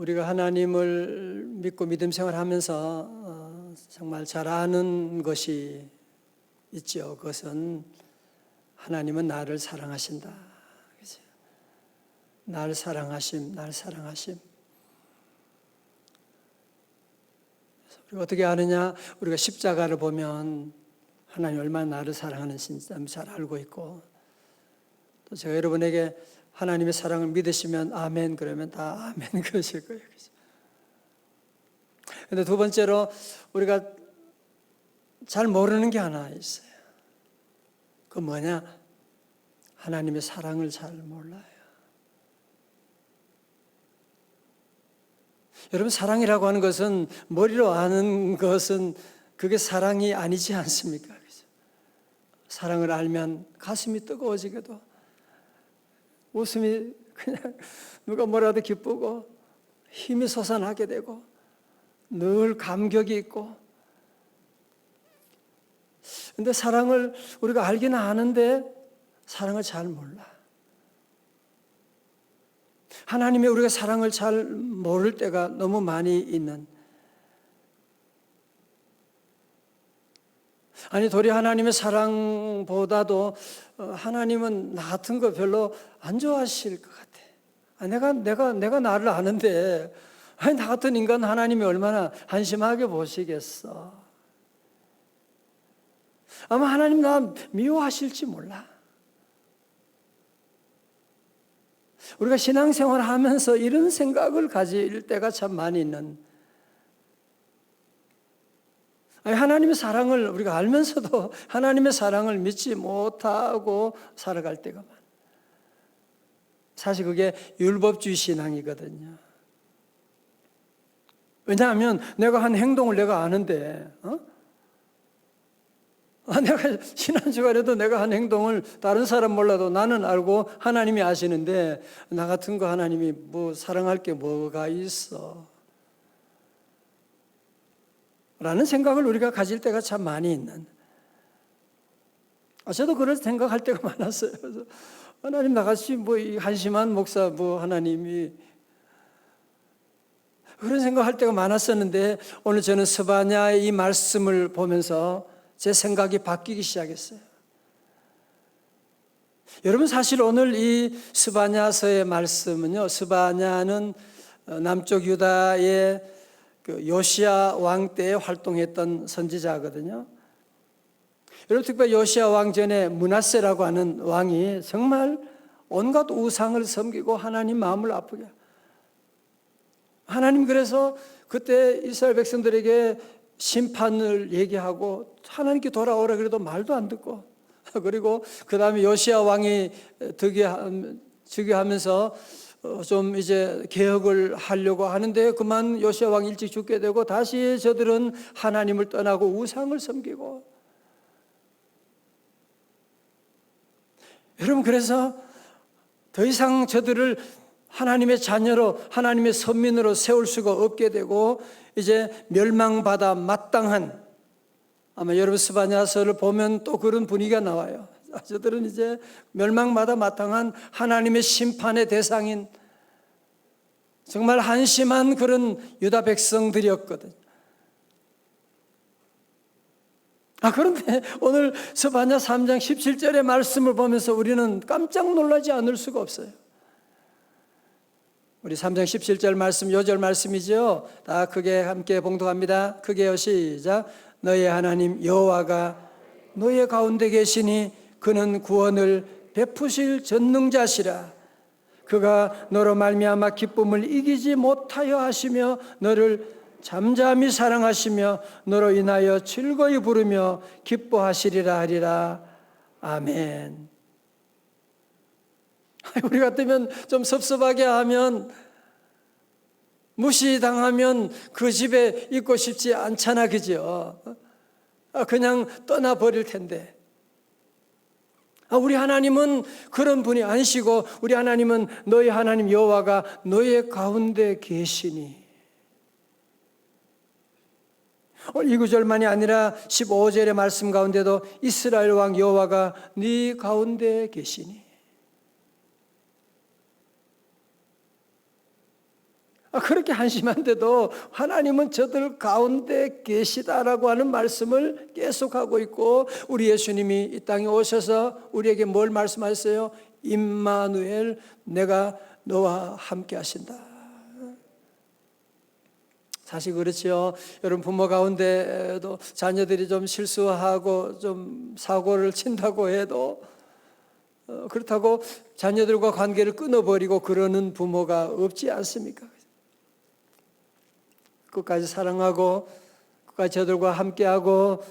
우리가 하나님을 믿고 믿음 생활하면서 정말 잘 아는 것이 있죠. 그것은 하나님은 나를 사랑하신다. 그죠? 날 사랑하심, 날 사랑하심. 우리가 어떻게 아느냐? 우리가 십자가를 보면 하나님 얼마나 나를 사랑하는지 잘 알고 있고, 또 제가 여러분에게 하나님의 사랑을 믿으시면 아멘 그러면 다 아멘 그러실 거예요. 그런데 두 번째로 우리가 잘 모르는 게 하나 있어요. 그 뭐냐? 하나님의 사랑을 잘 몰라요. 여러분, 사랑이라고 하는 것은 머리로 아는 것은 그게 사랑이 아니지 않습니까? 사랑을 알면 가슴이 뜨거워지게도 웃음이 그냥 누가 뭐라도 기쁘고 힘이 솟아나게 되고 늘 감격이 있고. 근데 사랑을 우리가 알기는 아는데 사랑을 잘 몰라. 하나님의 우리가 사랑을 잘 모를 때가 너무 많이 있는. 아니 도리어 하나님의 사랑보다도 하나님은 나 같은 거 별로 안 좋아하실 것 같아. 내가 나를 아는데 아니 나 같은 인간 하나님이 얼마나 한심하게 보시겠어. 아마 하나님 나 미워하실지 몰라. 우리가 신앙생활을 하면서 이런 생각을 가질 때가 참 많이 있는. 아니, 하나님의 사랑을 우리가 알면서도 하나님의 사랑을 믿지 못하고 살아갈 때가 많아. 사실 그게 율법주의 신앙이거든요. 왜냐하면 내가 한 행동을 내가 아는데, 내가 지난주간에도 내가 한 행동을 다른 사람 몰라도 나는 알고 하나님이 아시는데 나 같은 거 하나님이 뭐 사랑할 게 뭐가 있어? 라는 생각을 우리가 가질 때가 참 많이 있는. 저도 그런 생각할 때가 많았어요. 그래서 하나님 나같이 뭐 한심한 목사 뭐 하나님이 그런 생각할 때가 많았었는데 오늘 저는 스바냐의 이 말씀을 보면서 제 생각이 바뀌기 시작했어요. 여러분 사실 오늘 이 스바냐서의 말씀은요, 스바냐는 남쪽 유다의 그 요시야 왕 때에 활동했던 선지자거든요. 여러분 특별히 요시야 왕 전에 므낫세라고 하는 왕이 정말 온갖 우상을 섬기고 하나님 마음을 아프게. 하나님 그래서 그때 이스라엘 백성들에게 심판을 얘기하고 하나님께 돌아오라 그래도 말도 안 듣고, 그리고 그 다음에 요시야 왕이 즉위하면서 좀 이제 개혁을 하려고 하는데 그만 요시야 왕이 일찍 죽게 되고 다시 저들은 하나님을 떠나고 우상을 섬기고. 여러분 그래서 더 이상 저들을 하나님의 자녀로 하나님의 선민으로 세울 수가 없게 되고 이제 멸망받아 마땅한, 아마 여러분 스바냐서를 보면 또 그런 분위기가 나와요. 저들은 이제 멸망받아 마땅한 하나님의 심판의 대상인 정말 한심한 그런 유다 백성들이었거든요. 그런데 오늘 스바냐 3장 17절의 말씀을 보면서 우리는 깜짝 놀라지 않을 수가 없어요. 우리 3장 17절 말씀, 요절 말씀이죠. 다 크게 함께 봉독합니다. 크게요, 시작. 너의 하나님 여호와가 너의 가운데 계시니 그는 구원을 베푸실 전능자시라. 그가 너로 말미암아 기쁨을 이기지 못하여 하시며 너를 잠잠히 사랑하시며 너로 인하여 즐거이 부르며 기뻐하시리라 하리라. 아멘. 우리 같으면 좀 섭섭하게 하면, 무시당하면 그 집에 있고 싶지 않잖아, 그죠? 그냥 떠나버릴 텐데. 우리 하나님은 그런 분이 아니시고 우리 하나님은 너희 하나님 여호와가 너희 가운데 계시니. 이 구절만이 아니라 15절의 말씀 가운데도 이스라엘 왕 여호와가 네 가운데 계시니. 그렇게 한심한데도 하나님은 저들 가운데 계시다라고 하는 말씀을 계속하고 있고, 우리 예수님이 이 땅에 오셔서 우리에게 뭘 말씀하셨어요? 임마누엘, 내가 너와 함께 하신다. 사실 그렇죠. 여러분, 부모 가운데도 자녀들이 좀 실수하고 좀 사고를 친다고 해도 그렇다고 자녀들과 관계를 끊어버리고 그러는 부모가 없지 않습니까? 끝까지 사랑하고 끝까지 저들과 함께하고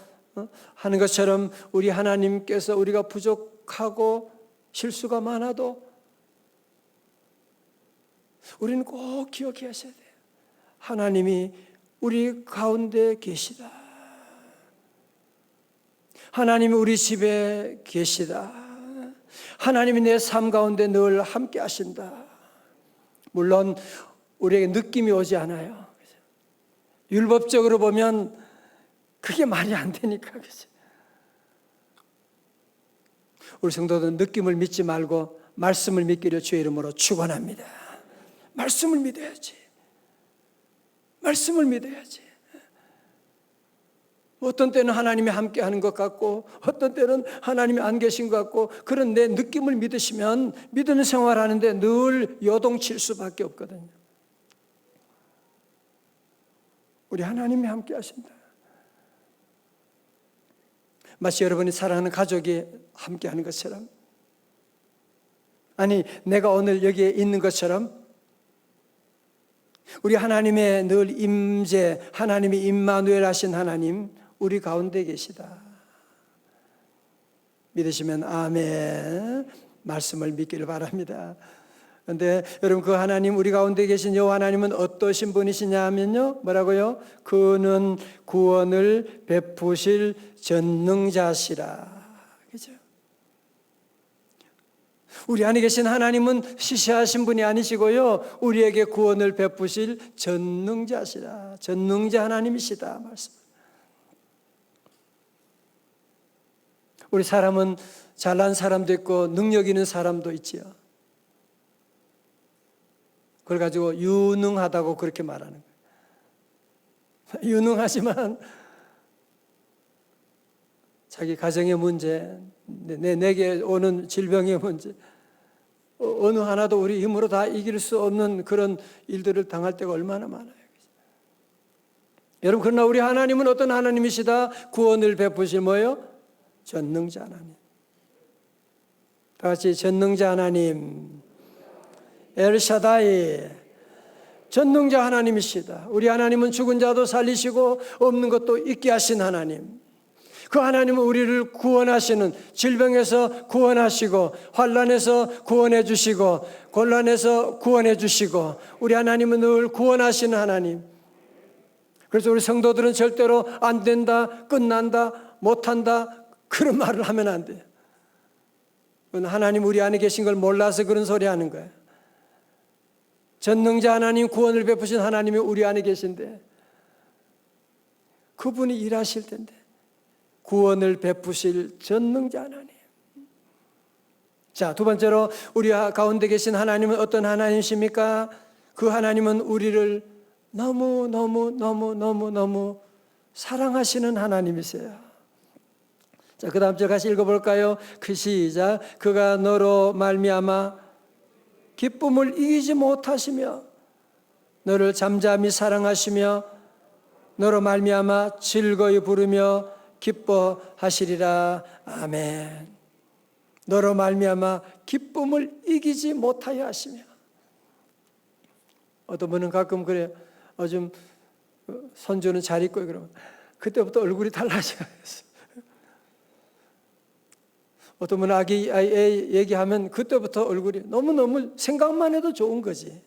하는 것처럼, 우리 하나님께서 우리가 부족하고 실수가 많아도 우리는 꼭 기억해야 하셔야 돼요. 하나님이 우리 가운데 계시다. 하나님이 우리 집에 계시다. 하나님이 내 삶 가운데 늘 함께 하신다. 물론 우리에게 느낌이 오지 않아요. 율법적으로 보면 그게 말이 안 되니까. 그죠? 우리 성도들은 느낌을 믿지 말고 말씀을 믿기를 주의 이름으로 축원합니다. 말씀을 믿어야지. 말씀을 믿어야지. 어떤 때는 하나님이 함께 하는 것 같고 어떤 때는 하나님이 안 계신 것 같고, 그런 내 느낌을 믿으시면 믿는 생활하는데 늘 요동칠 수밖에 없거든요. 우리 하나님이 함께 하신다. 마치 여러분이 사랑하는 가족이 함께 하는 것처럼, 아니 내가 오늘 여기에 있는 것처럼, 우리 하나님의 늘 임재, 하나님이 임마누엘 하신 하나님 우리 가운데 계시다. 믿으시면 아멘. 말씀을 믿기를 바랍니다. 그런데 여러분, 그 하나님, 우리 가운데 계신 여호와 하나님은 어떠신 분이시냐 하면요, 뭐라고요? 그는 구원을 베푸실 전능자시라. 그죠? 우리 안에 계신 하나님은 시시하신 분이 아니시고요, 우리에게 구원을 베푸실 전능자시라. 전능자 하나님이시다 말씀. 우리 사람은 잘난 사람도 있고 능력 있는 사람도 있지요. 그걸 가지고 유능하다고 그렇게 말하는 거예요. 유능하지만 자기 가정의 문제, 내게 오는 질병의 문제, 어느 하나도 우리 힘으로 다 이길 수 없는 그런 일들을 당할 때가 얼마나 많아요. 여러분, 그러나 우리 하나님은 어떤 하나님이시다? 구원을 베푸실 뭐예요? 전능자 하나님. 다 같이 전능자 하나님, 엘샤다이, 전능자 하나님이시다. 우리 하나님은 죽은 자도 살리시고 없는 것도 있게 하신 하나님. 그 하나님은 우리를 구원하시는, 질병에서 구원하시고 환난에서 구원해 주시고 곤란해서 구원해 주시고, 우리 하나님은 늘 구원하시는 하나님. 그래서 우리 성도들은 절대로 안 된다, 끝난다, 못한다 그런 말을 하면 안 돼요. 하나님 우리 안에 계신 걸 몰라서 그런 소리 하는 거예요. 전능자 하나님, 구원을 베푸신 하나님이 우리 안에 계신데 그분이 일하실 텐데, 구원을 베푸실 전능자 하나님. 자, 두 번째로 우리 가운데 계신 하나님은 어떤 하나님이십니까? 그 하나님은 우리를 너무 사랑하시는 하나님이세요. 자, 그 다음 절 같이 읽어볼까요? 그 시작. 그가 너로 말미암아 기쁨을 이기지 못하시며 너를 잠잠히 사랑하시며 너로 말미암아 즐거이 부르며 기뻐하시리라. 아멘. 너로 말미암아 기쁨을 이기지 못하여 하시며. 어떤 분은 가끔 그래요. 좀 손주는 잘 있고 그러면 그때부터 얼굴이 달라져요. 어떤 분은 아이 얘기하면 그때부터 얼굴이 너무너무 생각만 해도 좋은 거지.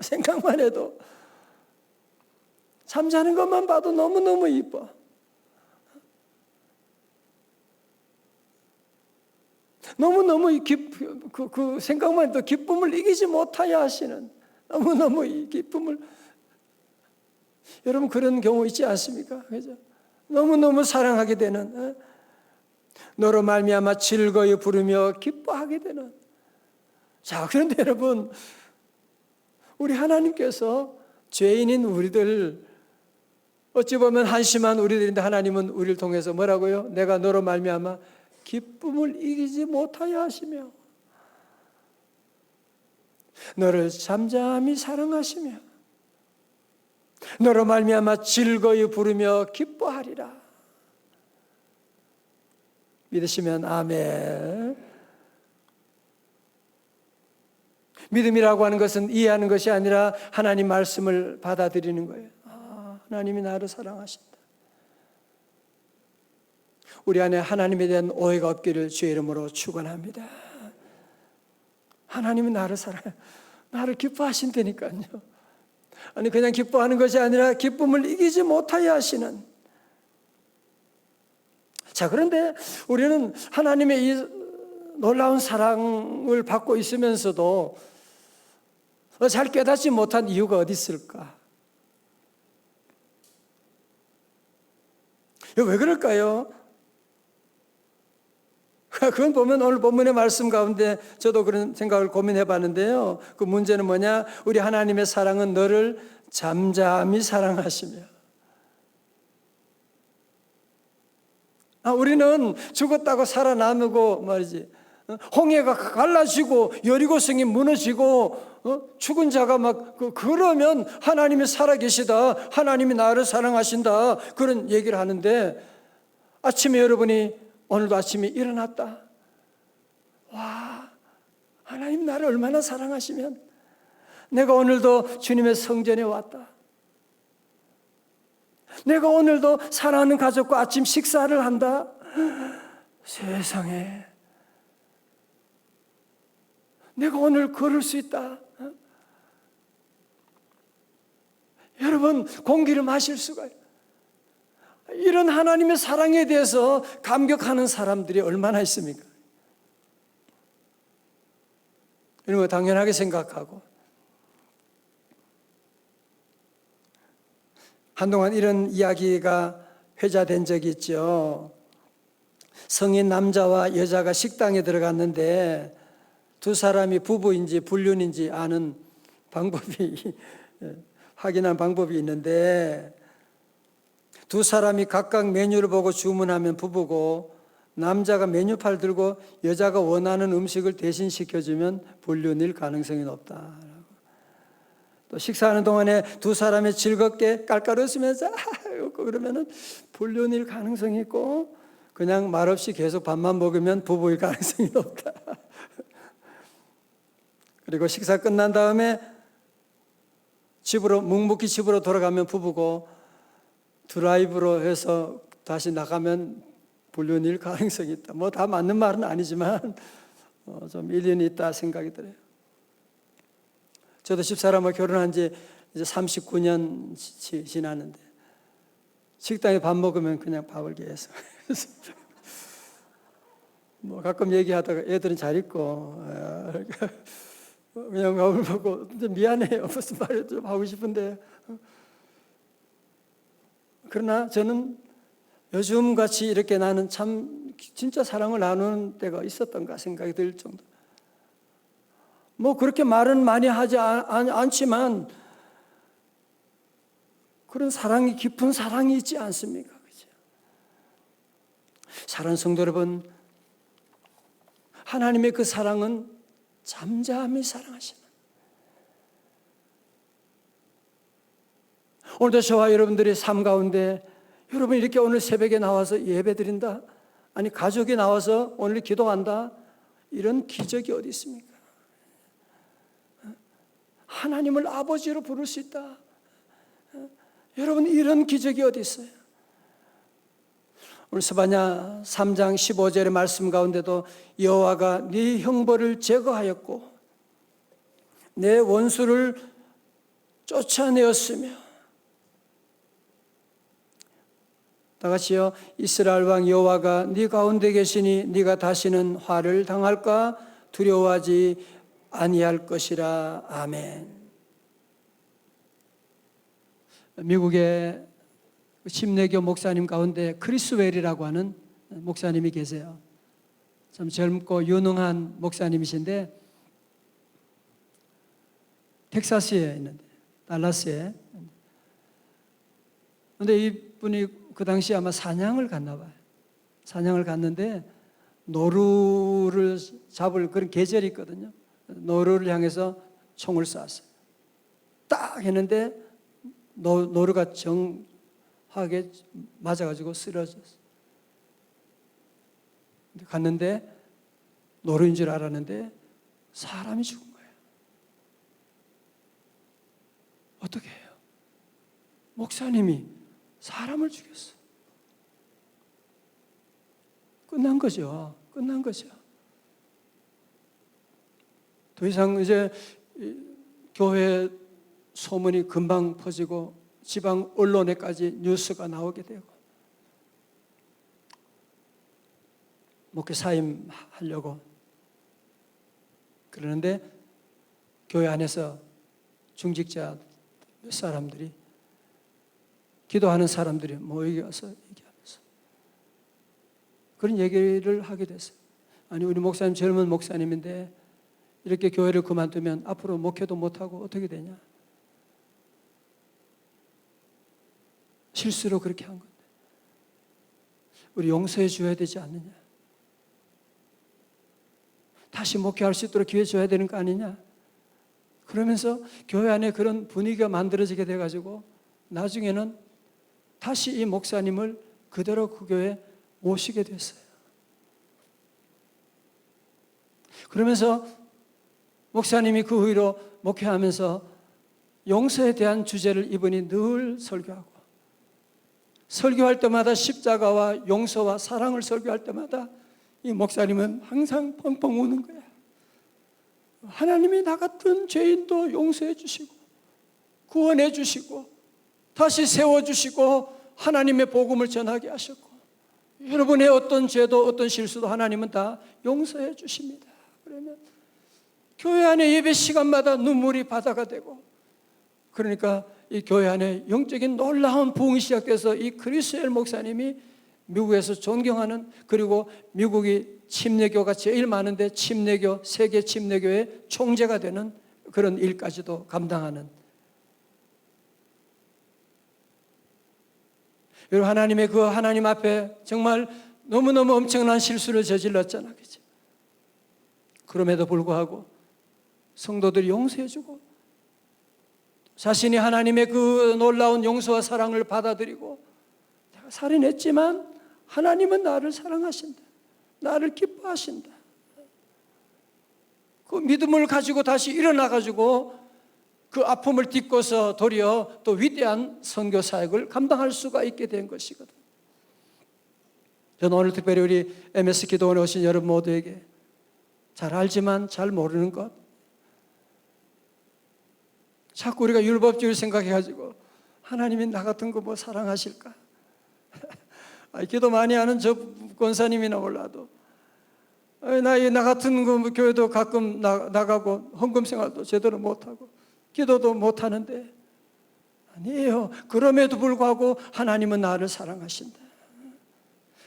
생각만 해도, 잠자는 것만 봐도 너무너무 이뻐. 너무너무 그 생각만 해도 기쁨을 이기지 못하여 하시는, 너무너무 이 기쁨을, 여러분 그런 경우 있지 않습니까? 그죠? 너무너무 사랑하게 되는, 너로 말미암아 즐거이 부르며 기뻐하게 되는. 자, 그런데 여러분, 우리 하나님께서 죄인인 우리들, 어찌 보면 한심한 우리들인데 하나님은 우리를 통해서 뭐라고요? 내가 너로 말미암아 기쁨을 이기지 못하여 하시며 너를 잠잠히 사랑하시며 너로 말미암아 즐거이 부르며 기뻐하리라. 믿으시면 아멘. 믿음이라고 하는 것은 이해하는 것이 아니라 하나님 말씀을 받아들이는 거예요. 하나님이 나를 사랑하신다. 우리 안에 하나님에 대한 오해가 없기를 주의 이름으로 축원합니다. 하나님은 나를 사랑해요. 나를 기뻐하신다니까요. 아니 그냥 기뻐하는 것이 아니라 기쁨을 이기지 못하여 하시는. 자, 그런데 우리는 하나님의 이 놀라운 사랑을 받고 있으면서도 잘 깨닫지 못한 이유가 어디 있을까? 왜 그럴까요? 그건 보면 오늘 본문의 말씀 가운데 저도 그런 생각을 고민해 봤는데요. 그 문제는 뭐냐? 우리 하나님의 사랑은 너를 잠잠히 사랑하시며. 우리는 죽었다고 살아남고 말이지. 홍해가 갈라지고 여리고성이 무너지고 죽은 자가 막 그러면 하나님이 살아계시다, 하나님이 나를 사랑하신다, 그런 얘기를 하는데 아침에 여러분이 오늘도 아침에 일어났다. 와, 하나님 나를 얼마나 사랑하시면 내가 오늘도 주님의 성전에 왔다. 내가 오늘도 사랑하는 가족과 아침 식사를 한다. 세상에 내가 오늘 걸을 수 있다. 여러분, 공기를 마실 수가 있어요. 이런 하나님의 사랑에 대해서 감격하는 사람들이 얼마나 있습니까? 이런 거 당연하게 생각하고, 한동안 이런 이야기가 회자된 적이 있죠. 성인 남자와 여자가 식당에 들어갔는데 두 사람이 부부인지 불륜인지 아는 방법이 확인한 방법이 있는데, 두 사람이 각각 메뉴를 보고 주문하면 부부고, 남자가 메뉴판 들고 여자가 원하는 음식을 대신 시켜주면 불륜일 가능성이 높다. 또 식사하는 동안에 두 사람이 즐겁게 깔깔 웃으면서 그러면은 불륜일 가능성이 있고, 그냥 말없이 계속 밥만 먹으면 부부일 가능성이 높다. 그리고 식사 끝난 다음에 집으로 묵묵히 집으로 돌아가면 부부고, 드라이브로 해서 다시 나가면 불륜일 가능성이 있다. 뭐 다 맞는 말은 아니지만 좀 일리는 있다 생각이 들어요. 저도 집사람과 결혼한 지 이제 39년 지났는데 식당에 밥 먹으면 그냥 밥을 계속 뭐 가끔 얘기하다가 애들은 잘 있고 그냥 밥을 먹고 미안해요. 무슨 말을 좀 하고 싶은데, 그러나 저는 요즘같이 이렇게 나는 참 진짜 사랑을 나누는 때가 있었던가 생각이 들 정도. 뭐 그렇게 말은 많이 하지 않지만 그런 사랑이, 깊은 사랑이 있지 않습니까? 그죠? 사랑하는 성도 여러분, 하나님의 그 사랑은 잠잠히 사랑하시는, 오늘도 저와 여러분들의 삶 가운데 여러분 이렇게 오늘 새벽에 나와서 예배 드린다, 아니 가족이 나와서 오늘 기도한다, 이런 기적이 어디 있습니까? 하나님을 아버지로 부를 수 있다. 여러분, 이런 기적이 어디 있어요? 오늘 스바냐 3장 15절의 말씀 가운데도 여호와가 네 형벌을 제거하였고 내 원수를 쫓아내었으며, 다 같이요. 이스라엘 왕 여호와가 네 가운데 계시니 네가 다시는 화를 당할까 두려워하지 아니할 것이라. 아멘. 미국의 침례교 목사님 가운데 크리스웰이라고 하는 목사님이 계세요. 참 젊고 유능한 목사님이신데 텍사스에 있는데, 달라스에. 그런데 이분이 그 당시에 아마 사냥을 갔나 봐요. 사냥을 갔는데 노루를 잡을 그런 계절이 있거든요. 노루를 향해서 총을 쐈어요. 딱 했는데 노루가 정확하게 맞아가지고 쓰러졌어요. 갔는데 노루인 줄 알았는데 사람이 죽은 거예요. 어떻게 해요? 목사님이 사람을 죽였어. 끝난 거죠. 끝난 거죠. 더 이상 이제 교회 소문이 금방 퍼지고 지방 언론에까지 뉴스가 나오게 되고, 목회 사임하려고 그러는데 교회 안에서 중직자 몇 사람들이, 기도하는 사람들이 모여서 얘기하면서 그런 얘기를 하게 됐어요. 아니, 우리 목사님 젊은 목사님인데 이렇게 교회를 그만두면 앞으로 목회도 못하고 어떻게 되냐. 실수로 그렇게 한 건데 우리 용서해 줘야 되지 않느냐. 다시 목회할 수 있도록 기회 줘야 되는 거 아니냐. 그러면서 교회 안에 그런 분위기가 만들어지게 돼가지고 나중에는 다시 이 목사님을 그대로 그 교회에 모시게 됐어요. 그러면서 목사님이 그 후로 목회하면서 용서에 대한 주제를 이분이 늘 설교하고, 설교할 때마다 십자가와 용서와 사랑을 설교할 때마다 이 목사님은 항상 펑펑 우는 거야. 하나님이 나 같은 죄인도 용서해 주시고 구원해 주시고 다시 세워주시고 하나님의 복음을 전하게 하셨고, 여러분의 어떤 죄도 어떤 실수도 하나님은 다 용서해 주십니다. 그러면 교회 안에 예배 시간마다 눈물이 바다가 되고, 그러니까 이 교회 안에 영적인 놀라운 부흥이 시작돼서 이 크리스엘 목사님이 미국에서 존경하는, 그리고 미국이 침례교가 제일 많은데 침례교, 세계 침례교의 총재가 되는 그런 일까지도 감당하는, 여러분 하나님의 그 하나님 앞에 정말 너무너무 엄청난 실수를 저질렀잖아, 그죠? 그럼에도 불구하고 성도들이 용서해주고 자신이 하나님의 그 놀라운 용서와 사랑을 받아들이고, 내가 살인했지만 하나님은 나를 사랑하신다, 나를 기뻐하신다, 그 믿음을 가지고 다시 일어나가지고 그 아픔을 딛고서 도리어 또 위대한 선교 사역을 감당할 수가 있게 된 것이거든. 저는 오늘 특별히 우리 MS 기도원에 오신 여러분 모두에게 잘 알지만 잘 모르는 것, 자꾸 우리가 율법주의를 생각해가지고 하나님이 나 같은 거 뭐 사랑하실까? 기도 많이 하는 저 권사님이나 몰라도 나 같은 거 교회도 가끔 나가고 헌금 생활도 제대로 못하고 기도도 못하는데, 아니에요. 그럼에도 불구하고 하나님은 나를 사랑하신다.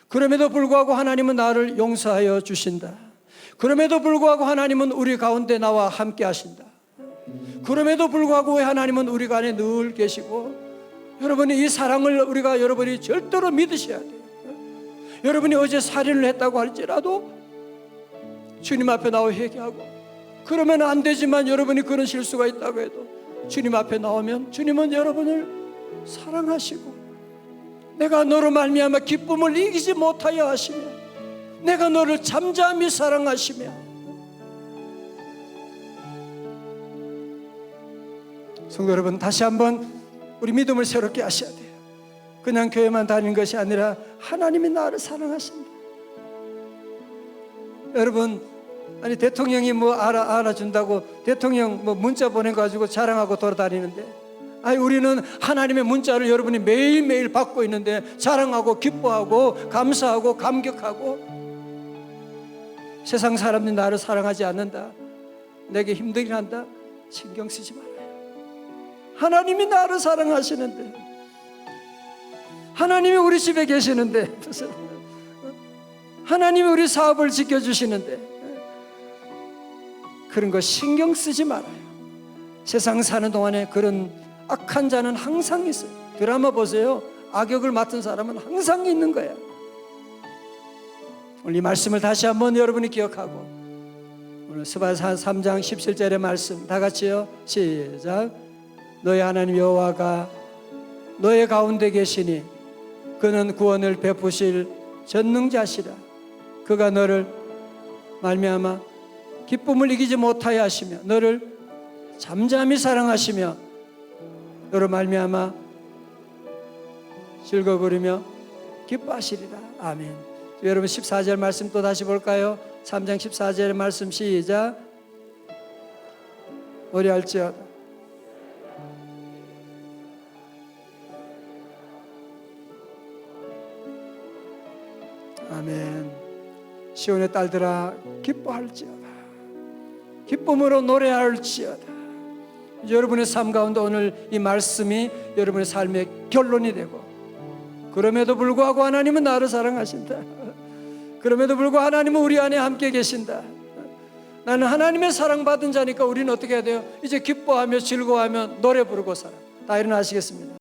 그럼에도 불구하고 하나님은 나를 용서하여 주신다. 그럼에도 불구하고 하나님은 우리 가운데 나와 함께 하신다. 그럼에도 불구하고 하나님은 우리 안에 늘 계시고, 여러분이 이 사랑을 여러분이 절대로 믿으셔야 돼요. 여러분이 어제 살인을 했다고 할지라도 주님 앞에 나와 회개하고, 그러면 안 되지만 여러분이 그런 실수가 있다고 해도 주님 앞에 나오면 주님은 여러분을 사랑하시고, 내가 너로 말미암아 기쁨을 이기지 못하여 하시며 내가 너를 잠잠히 사랑하시며. 성도 여러분, 다시 한번 우리 믿음을 새롭게 하셔야 돼요. 그냥 교회만 다니는 것이 아니라 하나님이 나를 사랑하신다. 여러분, 아니 대통령이 뭐 알아준다고 대통령 뭐 문자 보내가지고 자랑하고 돌아다니는데, 아니 우리는 하나님의 문자를 여러분이 매일매일 받고 있는데 자랑하고 기뻐하고 감사하고 감격하고, 세상 사람들이 나를 사랑하지 않는다, 내게 힘들긴 한다, 신경 쓰지 말아요. 하나님이 나를 사랑하시는데, 하나님이 우리 집에 계시는데, 하나님이 우리 사업을 지켜주시는데 그런 거 신경 쓰지 말아요. 세상 사는 동안에 그런 악한 자는 항상 있어요. 드라마 보세요. 악역을 맡은 사람은 항상 있는 거야. 오늘 이 말씀을 다시 한번 여러분이 기억하고, 오늘 스바사 3장 17절의 말씀 다 같이요. 시작. 너의 하나님 여호와가 너의 가운데 계시니 그는 구원을 베푸실 전능자시라. 그가 너를 말미암아 기쁨을 이기지 못하여 하시며 너를 잠잠히 사랑하시며 너로 말미암아 즐거워부리며 기뻐하시리라. 아멘. 여러분 14절 말씀 또 다시 볼까요? 3장 14절의 말씀 시작. 노래할지어다. 아멘. 시온의 딸들아 기뻐할지어다. 기쁨으로 노래할지어다. 여러분의 삶 가운데 오늘 이 말씀이 여러분의 삶의 결론이 되고, 그럼에도 불구하고 하나님은 나를 사랑하신다. 그럼에도 불구하고 하나님은 우리 안에 함께 계신다. 나는 하나님의 사랑받은 자니까 우리는 어떻게 해야 돼요? 이제 기뻐하며 즐거워하며 노래 부르고 살아. 다 일어나시겠습니다.